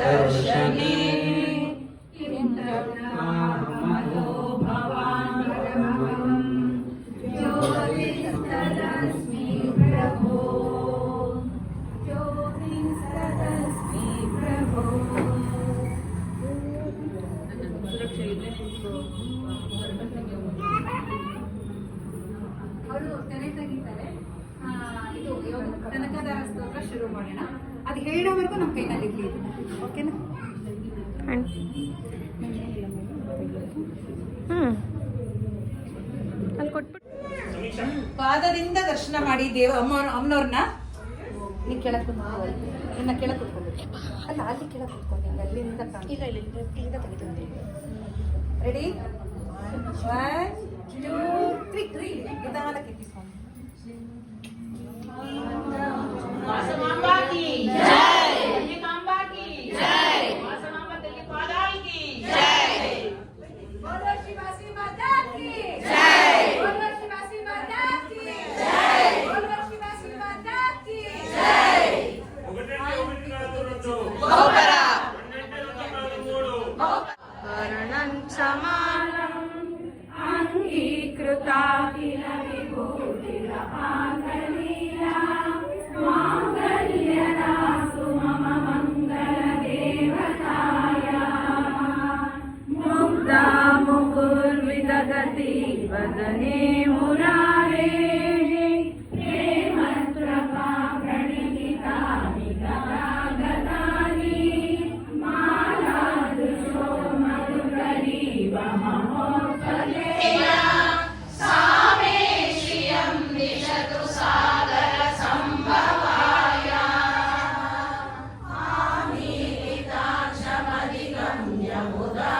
दर्शने ಅವರು ತೆನೆ ತೆಗಿತಾರೆ. ಇದು ಕನಕದಾರ ಸ್ತೋತ್ರ ಶುರು ಮಾಡೋಣ. ಅದು ಹೇಳೋವರೆಗೂ ನಮ್ಮ ಕೈನಲ್ಲಿ ಇರಲಿ. ಓಕೆನಾ? ಅಲ್ಲಿ ಕೊಟ್ಬಿಟ್ಟು ಪಾದದಿಂದ ದರ್ಶನ ಮಾಡಿ ಅಮ್ಮನವ್ರನ್ನ. ನೀ ಕೆಳಗೆ ಕುತ್ಕೊ, ಇನ್ನ ಕೆಳಗೆ ಕುತ್ಕೊಬೇಕು. ಅಲ್ಲ, ಅಲ್ಲಿ ಕೆಳಗೆ ಕುತ್ಕೊಂಡು ಅಲ್ಲಿಂದ ಇಲ್ಲಿಂದ ತೆಗಿತೀನಿ. ರೆಡಿ? 1 2 3 ನಿಧಾನಕ್ಕೆ ಎತ್ತಿಸ್ಕೊಂಡು. वदने मुरारे प्रेमत्रपा प्रणितानि गदागदानि मालादृशो मधुकरीव महोत्फलेन सामे श्रियं दिशतु सादर सम्भवाय आमीलिताक्षमधिगम्य मुदा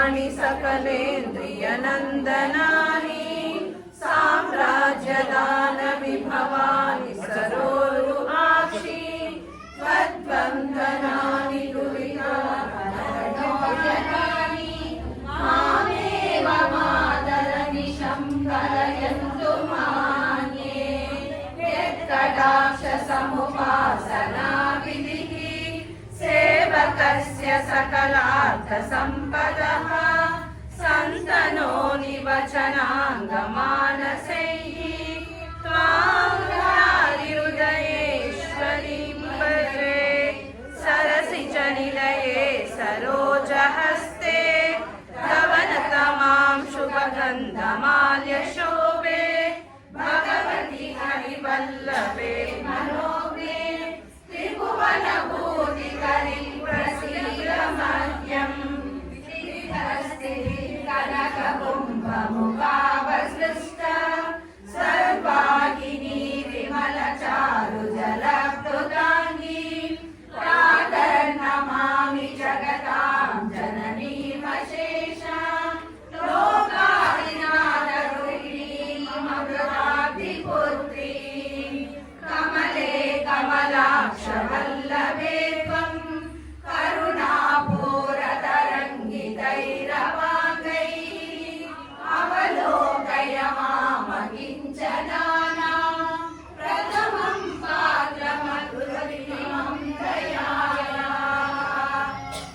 सर्वाणि सकलेन्द्रियनन्दनानि साम्राज्यदानविभवानि सरोरुहाक्षि त्वद्वन्दनानि दुरितानि मामेव मादरनिशं कलयन्तु मान्ये यत्कटाक्षसमुपासनाविधिः सेवकस्य सकलार्थसम्पदः सन्तनो निवचनाङ्गमानसैः त्वां हृदयेश्वरीं भजे सरसि च निलये सरोजहस्ते धवनतमां शुभगन्धमाल्यशोभे भगवति हरिवल्लभे मनोभे त्रिभुवनभूतिकरीं प्रसीद मह्यम् कनककुम्भमुखावसृष्ट सर्वाङ्गिनी विमलचारुजलप्लुताङ्गी प्रातर्नमामि जगतां जननीमशेषां लोकादिनाथरुक्मीममृताब्धिपुत्रीं कमले कमलाक्षवल्लभे त्वं करुणापूरतरङ्गितैरवाङ्गैः अवलोकय मामकिञ्चनानां प्रथमं पात्रमधुरिमं दयायाः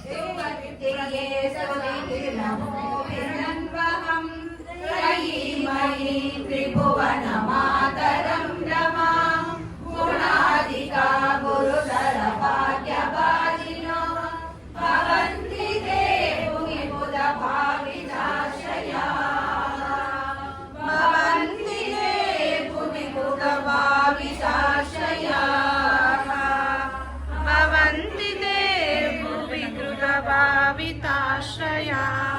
देवतिये स्तुतिर्नमो विनन्वहं त्रयीमयी त्रिभुवनमातरं रमां गुणाधिका गुरुतरभाग्यभाजिनो भवन्ति ते भुविबुधभाविताश्रयाः भवन्ति ते भुविबुधभाविताश्रयाः भवन्ति ते भुविकृतभाविताश्रयाः।